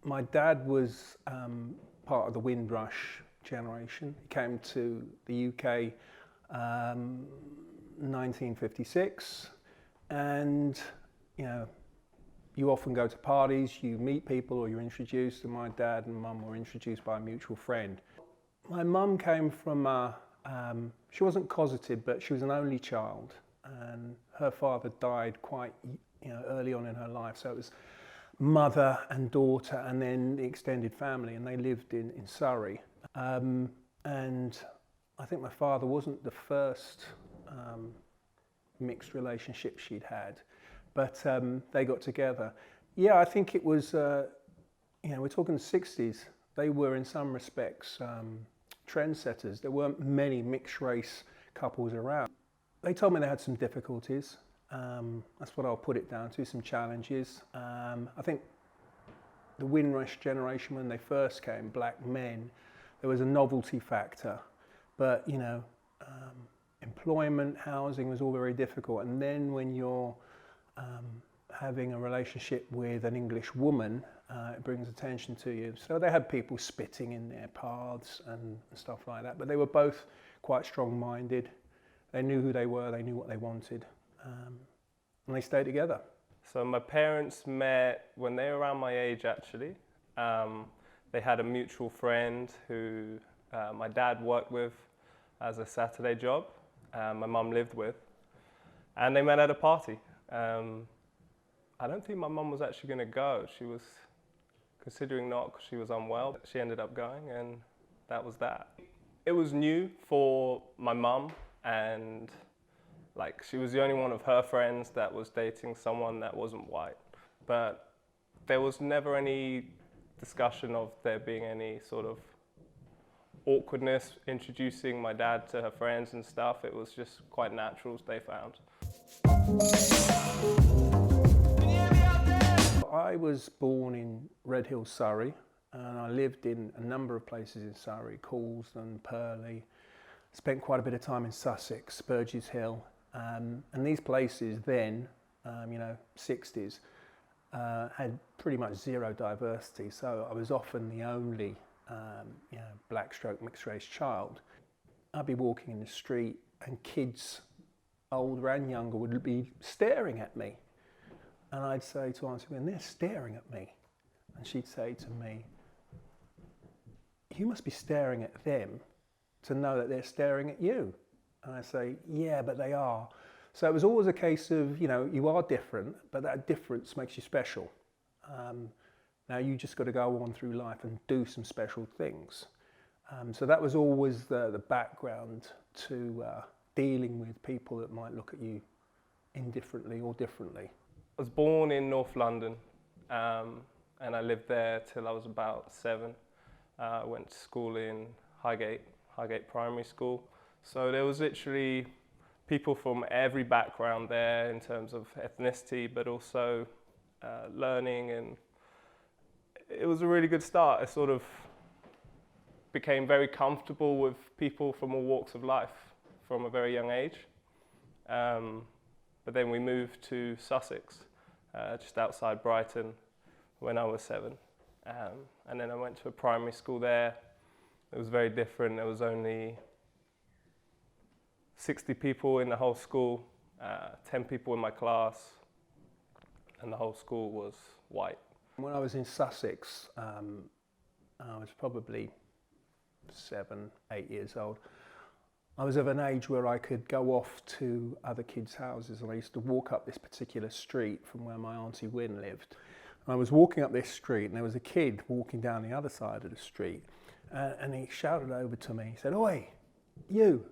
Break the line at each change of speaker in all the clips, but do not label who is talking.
My dad was part of the Windrush generation. He came to the UK 1956, and you often go to parties, you meet people or you're introduced, and my dad and mum were introduced by a mutual friend. My mum came from she wasn't closeted, but she was an only child, and her father died quite early on in her life, so it was mother and daughter and then the extended family, and they lived in Surrey. And I think my father wasn't the first mixed relationship she'd had, but they got together. Yeah, I think it was, we're talking the 60s. They were in some respects trendsetters. There weren't many mixed race couples around. They told me they had some difficulties. That's what I'll put it down to, some challenges. I think the Windrush generation, when they first came, black men, there was a novelty factor, but employment, housing was all very difficult. And then when you're having a relationship with an English woman, it brings attention to you. So they had people spitting in their paths and stuff like that, but they were both quite strong-minded. They knew who they were, they knew what they wanted. And they stayed together.
So my parents met when they were around my age, actually. They had a mutual friend who my dad worked with as a Saturday job, my mum lived with, and they met at a party. I don't think my mum was actually going to go. She was considering not because she was unwell. She ended up going, and that was that. It was new for my mum, and she was the only one of her friends that was dating someone that wasn't white. But there was never any discussion of there being any sort of awkwardness introducing my dad to her friends and stuff. It was just quite natural, they found.
I was born in Red Hill, Surrey, and I lived in a number of places in Surrey, Coulsdon, Purley. Spent quite a bit of time in Sussex, Burgess Hill. And these places then, 60s, had pretty much zero diversity. So I was often the only, black stroke mixed race child. I'd be walking in the street and kids, older and younger, would be staring at me. And I'd say to Auntie, and they're staring at me. And she'd say to me, you must be staring at them to know that they're staring at you. And I say, yeah, but they are. So it was always a case of, you are different, but that difference makes you special. Now you just got to go on through life and do some special things. So that was always the background to dealing with people that might look at you indifferently or differently.
I was born in North London, and I lived there till I was about 7. I went to school in Highgate Primary School. So there was literally people from every background there in terms of ethnicity, but also learning, and it was a really good start. I sort of became very comfortable with people from all walks of life from a very young age. But then we moved to Sussex, just outside Brighton, when I was 7. And then I went to a primary school there. It was very different. There was only 60 people in the whole school, 10 people in my class, and the whole school was white.
When I was in Sussex, I was probably 7, 8 years old. I was of an age where I could go off to other kids' houses, and I used to walk up this particular street from where my Auntie Wynne lived. I was walking up this street, and there was a kid walking down the other side of the street, and he shouted over to me. He said, "Oi, you,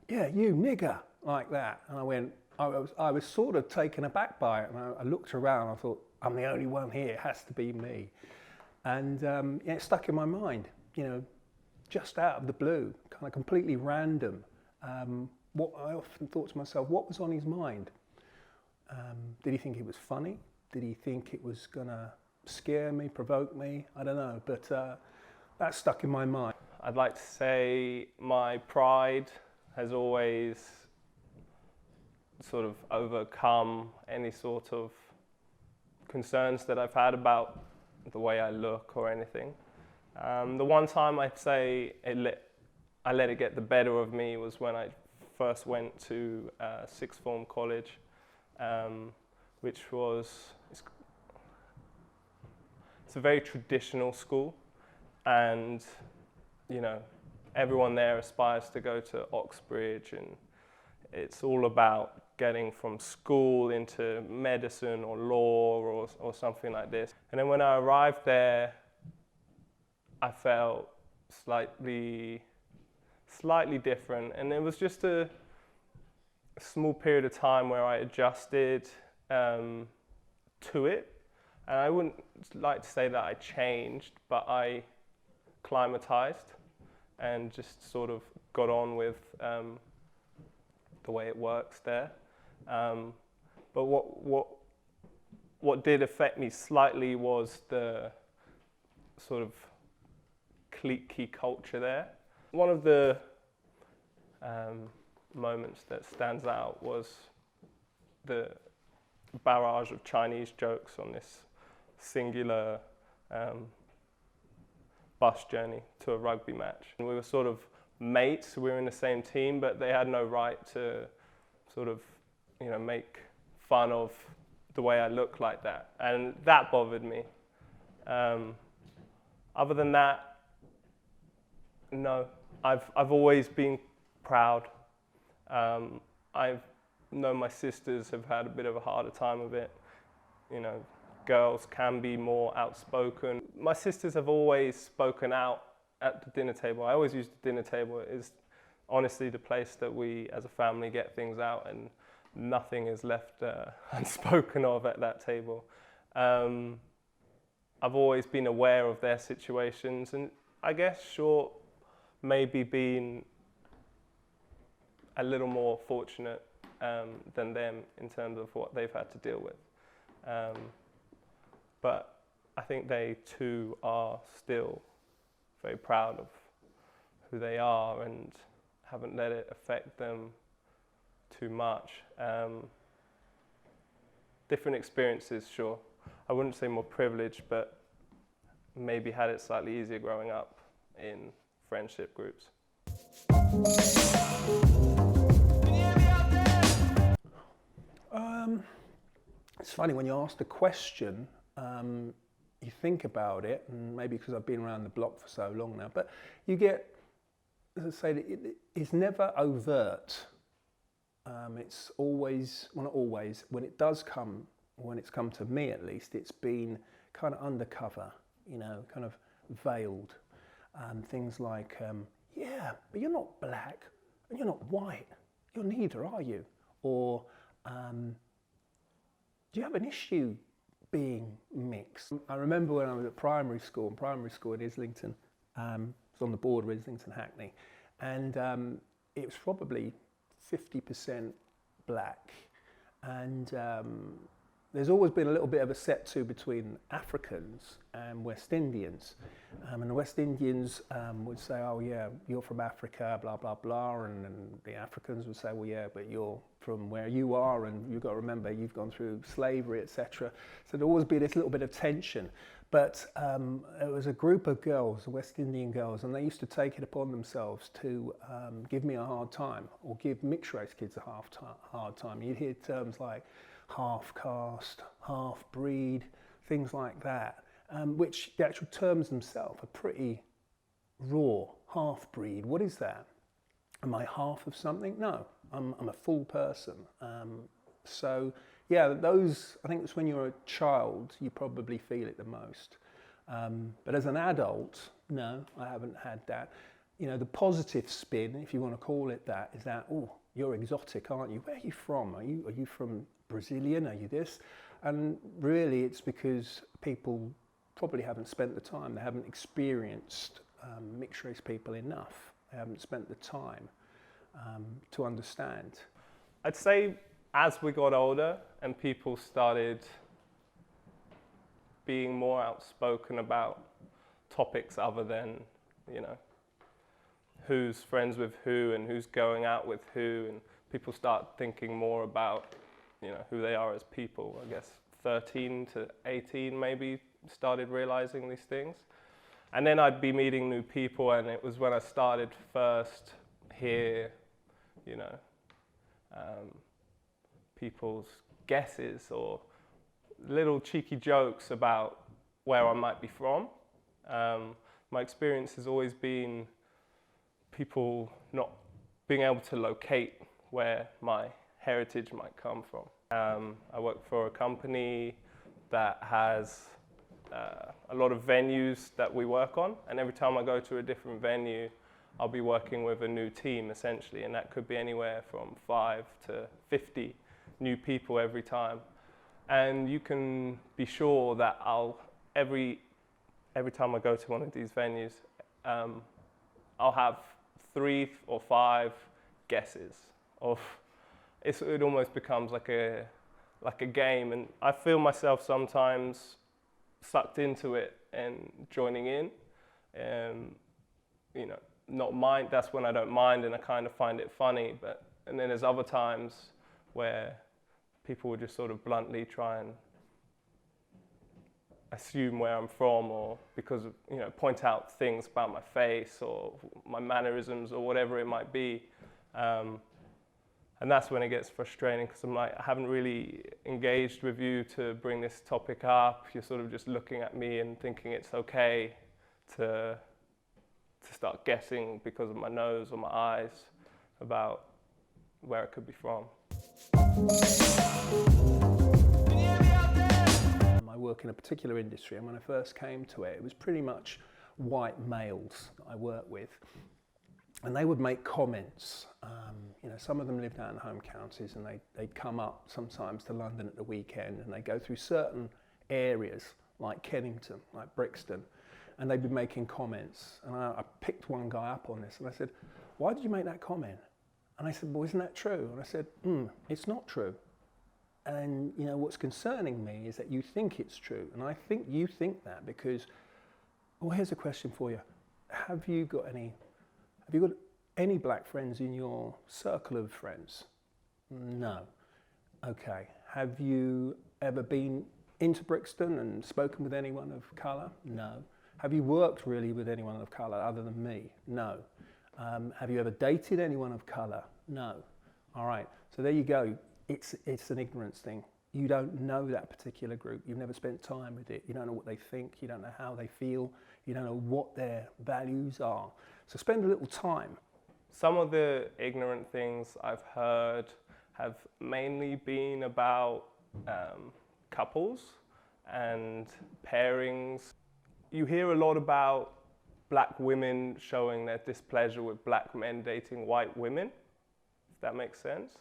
yeah, you nigger," like that. And I was sort of taken aback by it, and I looked around. I thought, I'm the only one here. It has to be me. And it stuck in my mind. Just out of the blue, kind of completely random. What I often thought to myself, what was on his mind? Did he think it was funny? Did he think it was gonna scare me, provoke me, I don't know, but that stuck in my mind.
I'd like to say my pride has always sort of overcome any sort of concerns that I've had about the way I look or anything. The one time I'd say I let it get the better of me was when I first went to sixth form college, which was, it's a very traditional school, and you know, everyone there aspires to go to Oxbridge, and it's all about getting from school into medicine or law or something like this. And then when I arrived there, I felt slightly different, and it was just a small period of time where I adjusted to it. And I wouldn't like to say that I changed, but I climatized and just sort of got on with the way it works there. But what did affect me slightly was the sort of cliquey culture there. One of the moments that stands out was the barrage of Chinese jokes on this singular bus journey to a rugby match. And we were sort of mates, we were in the same team, but they had no right to sort of, you know, make fun of the way I look like that. And that bothered me. Other than that, no, I've always been proud. I've known my sisters have had a bit of a harder time of it. You know, girls can be more outspoken. My sisters have always spoken out at the dinner table. I always use the dinner table. It is honestly the place that we as a family get things out, and nothing is left unspoken of at that table. I've always been aware of their situations, and I guess maybe being a little more fortunate than them in terms of what they've had to deal with. But I think they too are still very proud of who they are and haven't let it affect them too much. Different experiences, sure. I wouldn't say more privileged, but maybe had it slightly easier growing up in friendship groups.
It's funny when you ask the question, you think about it, and maybe because I've been around the block for so long now, but you get, as I say, it's never overt. It's always, well, not always, when it's come to me at least, it's been kind of undercover, you know, kind of veiled. Things like, yeah, but you're not black, and you're not white, you're neither, are you? Or, do you have an issue being mixed? I remember when I was at primary school in Islington, it was on the border of Islington, Hackney, and it was probably 50% black, and there's always been a little bit of a set-to between Africans and West Indians, and the West Indians would say, oh yeah, you're from Africa, blah blah blah, and the Africans would say, well yeah, but you're from where you are, and you've got to remember you've gone through slavery, etc. So there'd always be this little bit of tension. But it was a group of girls, West Indian girls, and they used to take it upon themselves to give me a hard time, or give mixed race kids a hard time. You'd hear terms like half caste, half breed, things like that, which the actual terms themselves are pretty raw. Half breed, what is that? Am I half of something? No, I'm a full person. So yeah, those, I think it's when you're a child, you probably feel it the most. But as an adult, no, I haven't had that. You know, the positive spin, if you want to call it that, is that, oh, you're exotic, aren't you? Where are you from? Are you from Brazilian? Are you this? And really it's because people probably haven't spent the time, they haven't experienced mixed race people enough. They haven't spent the time to understand.
I'd say as we got older and people started being more outspoken about topics other than, you know, who's friends with who and who's going out with who, and people start thinking more about, you know, who they are as people. I guess 13 to 18 maybe started realizing these things. And then I'd be meeting new people, and it was when I started first hear, you know, people's guesses or little cheeky jokes about where I might be from. My experience has always been people not being able to locate where my heritage might come from. I work for a company that has a lot of venues that we work on, and every time I go to a different venue, I'll be working with a new team essentially, and that could be anywhere from 5 to 50 new people every time. And you can be sure that every time I go to one of these venues, I'll have 3 or 5 guesses of. It almost becomes like a game, and I feel myself sometimes sucked into it and joining in. You know, not mind. That's when I don't mind, and I kind of find it funny. And then there's other times where people will just sort of bluntly try and assume where I'm from, or because of, you know, point out things about my face or my mannerisms or whatever it might be. And that's when it gets frustrating, because I'm like, I haven't really engaged with you to bring this topic up. You're sort of just looking at me and thinking it's okay to start guessing because of my nose or my eyes about where it could be from.
I work in a particular industry, and when I first came to it, it was pretty much white males I worked with. And they would make comments. You know, some of them lived out in home counties, and they'd come up sometimes to London at the weekend, and they'd go through certain areas like Kennington, like Brixton, and they'd be making comments. And I picked one guy up on this, and I said, "Why did you make that comment?" And I said, "Well, isn't that true?" And I said, "It's not true. And you know, what's concerning me is that you think it's true, and I think you think that because, well, here's a question for you: Have you got any black friends in your circle of friends? No. Okay. Have you ever been into Brixton and spoken with anyone of colour? No. Have you worked really with anyone of colour other than me? No. Have you ever dated anyone of colour? No. All right. So there you go. It's an ignorance thing. You don't know that particular group. You've never spent time with it. You don't know what they think. You don't know how they feel. You don't know what their values are. So spend a little time.
Some of the ignorant things I've heard have mainly been about couples and pairings. You hear a lot about black women showing their displeasure with black men dating white women, if that makes sense.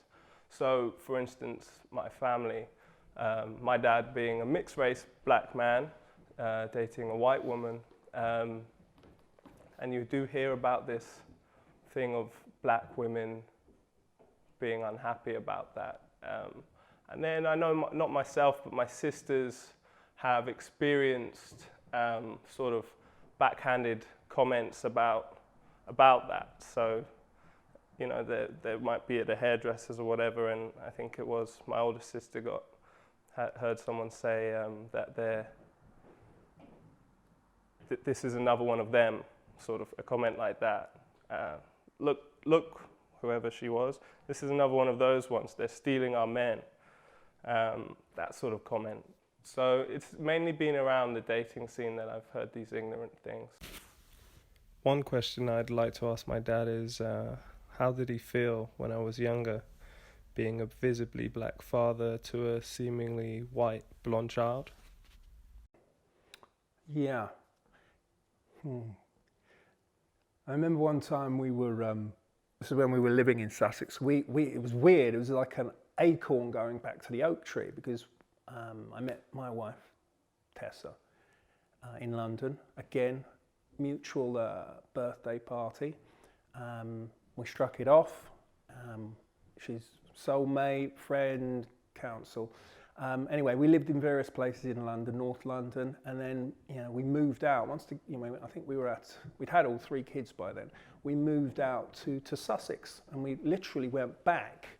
So, for instance, my family, my dad being a mixed race black man dating a white woman, and you do hear about this thing of black women being unhappy about that. And then I know not myself, but my sisters have experienced sort of backhanded comments about that. So, you know, they might be at the hairdressers or whatever, and I think it was my older sister heard someone say that this is another one of them, sort of a comment like that. Look, whoever she was, this is another one of those ones. They're stealing our men. That sort of comment. So it's mainly been around the dating scene that I've heard these ignorant things. One question I'd like to ask my dad is, how did he feel when I was younger, being a visibly black father to a seemingly white blonde child?
Yeah. I remember one time we were, this is when we were living in Sussex, it was weird, it was like an acorn going back to the oak tree, because I met my wife, Tessa, in London, again, mutual birthday party. We struck it off. She's soulmate, friend, counsel. Anyway, we lived in various places in London, North London, and then we moved out. I think we'd had all 3 kids by then. We moved out to Sussex, and we literally went back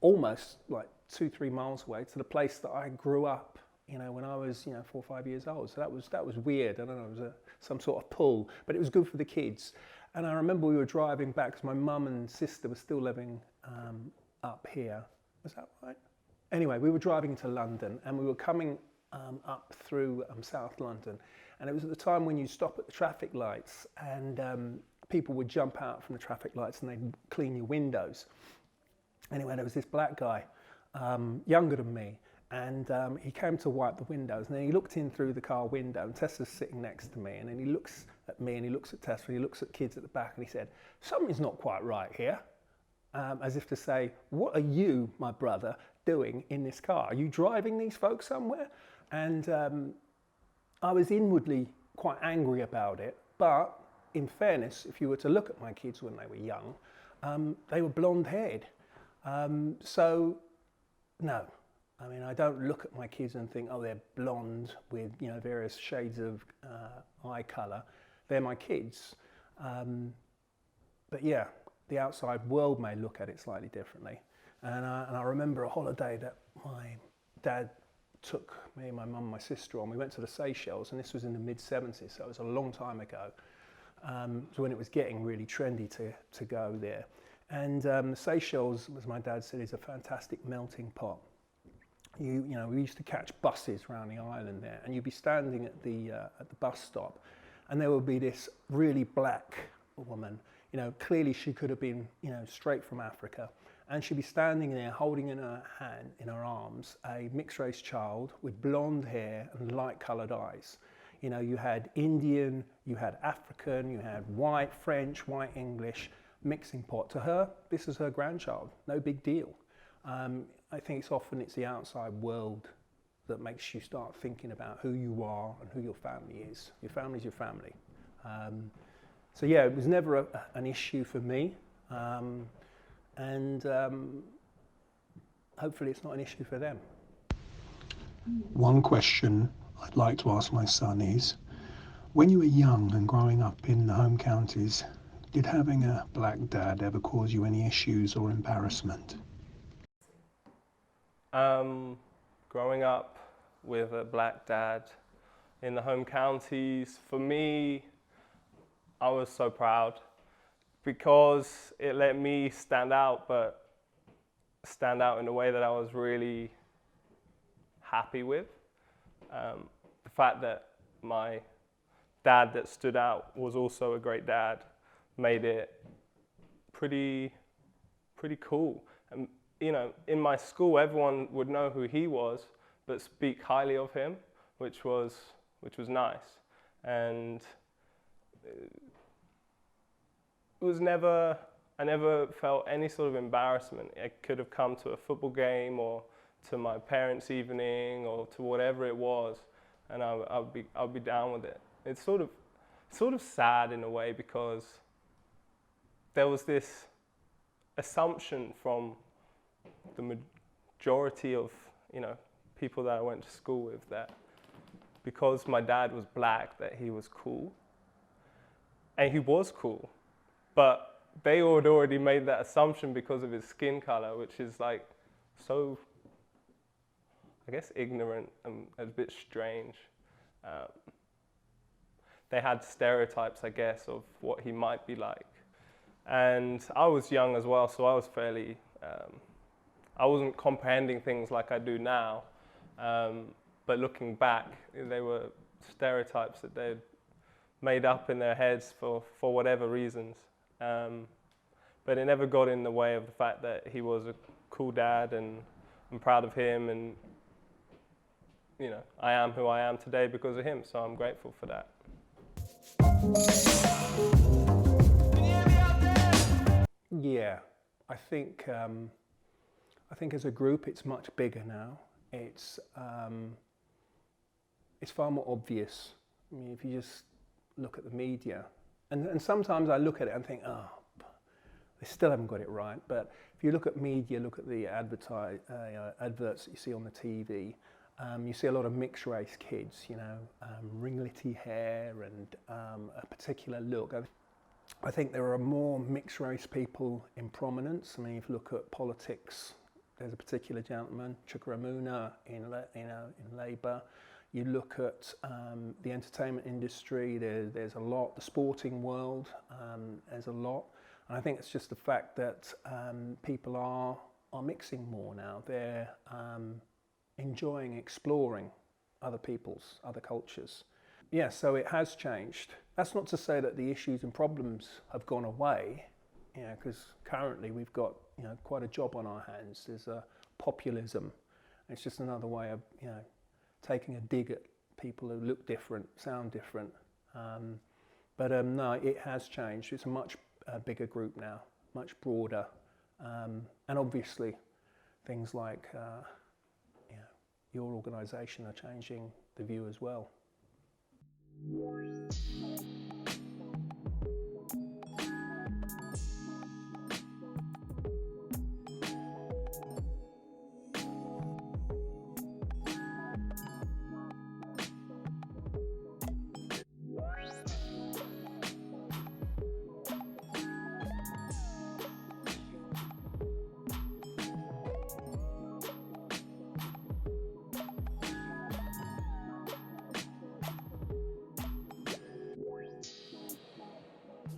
almost like 2-3 miles away to the place that I grew up. When I was 4 or 5 years old. So that was weird. I don't know. It was some sort of pull, but it was good for the kids. And I remember we were driving back because my mum and sister were still living up here. Was that right? Anyway, we were driving to London, and we were coming up through South London, and it was at the time when you stop at the traffic lights, and people would jump out from the traffic lights and they'd clean your windows. Anyway, there was this black guy, younger than me, and he came to wipe the windows, and then he looked in through the car window, and Tessa's sitting next to me, and then he looks at me, and he looks at Tessa, and he looks at kids at the back, and he said, "Something's not quite right here," as if to say, "What are you, my brother, doing in this car? Are you driving these folks somewhere?" And I was inwardly quite angry about it, but in fairness, if you were to look at my kids when they were young, they were blonde-haired. So, no. I mean, I don't look at my kids and think, oh, they're blonde with various shades of eye colour. They're my kids. But yeah, the outside world may look at it slightly differently. And I remember a holiday that my dad took me, my mum, my sister on. We went to the Seychelles, and this was in the mid-70s, so it was a long time ago. So when it was getting really trendy to go there. And the Seychelles, as my dad said, is a fantastic melting pot. We used to catch buses around the island there, and you'd be standing at the bus stop, and there would be this really black woman. Clearly she could have been, straight from Africa, and she'd be standing there holding in her arms, a mixed-race child with blonde hair and light-coloured eyes. You had Indian, you had African, you had white French, white English, mixing pot. To her, this is her grandchild, no big deal. I think it's the outside world that makes you start thinking about who you are and who your family is. Your family's your family. So yeah, it was never an issue for me, and hopefully it's not an issue for them.
One question I'd like to ask my son is, when you were young and growing up in the home counties, did having a black dad ever cause you any issues or embarrassment?
Growing up with a black dad in the home counties, for me, I was so proud because it let me stand out, but stand out in a way that I was really happy with. The fact that my dad that stood out was also a great dad made it pretty cool. And in my school, everyone would know who he was, but speak highly of him, which was nice. And I never felt any sort of embarrassment. I could have come to a football game or to my parents' evening or to whatever it was, and I'll be down with it. It's sort of sad in a way because there was this assumption from the majority of people that I went to school with that because my dad was black that he was cool, and he was cool, but they had already made that assumption because of his skin color, which is like so, I guess, ignorant and a bit strange. They had stereotypes, I guess, of what he might be like. And I was young as well, so I was fairly, I wasn't comprehending things like I do now. But looking back, they were stereotypes that they'd made up in their heads for whatever reasons. But it never got in the way of the fact that he was a cool dad, and I'm proud of him, and I am who I am today because of him, so I'm grateful for that.
Yeah, I think as a group it's much bigger now. It's far more obvious. I mean, if you just look at the media, and sometimes I look at it and think, oh, They still haven't got it right, but if you look at media, look at the adverts that you see on the TV, you see a lot of mixed race kids, ringlety hair and a particular look. I think there are more mixed race people in prominence. I mean, if you look at politics, there's a particular gentleman, Chukwuemeka in Labour. You look at the entertainment industry, there's a lot. The sporting world, there's a lot. And I think it's just the fact that people are mixing more now. They're enjoying exploring other people's, other cultures. Yeah, so it has changed. That's not to say that the issues and problems have gone away, because currently we've got quite a job on our hands. There's a populism. It's just another way of taking a dig at people who look different, sound different. But no, it has changed. It's a much bigger group now, much broader, and obviously things like your organisation are changing the view as well.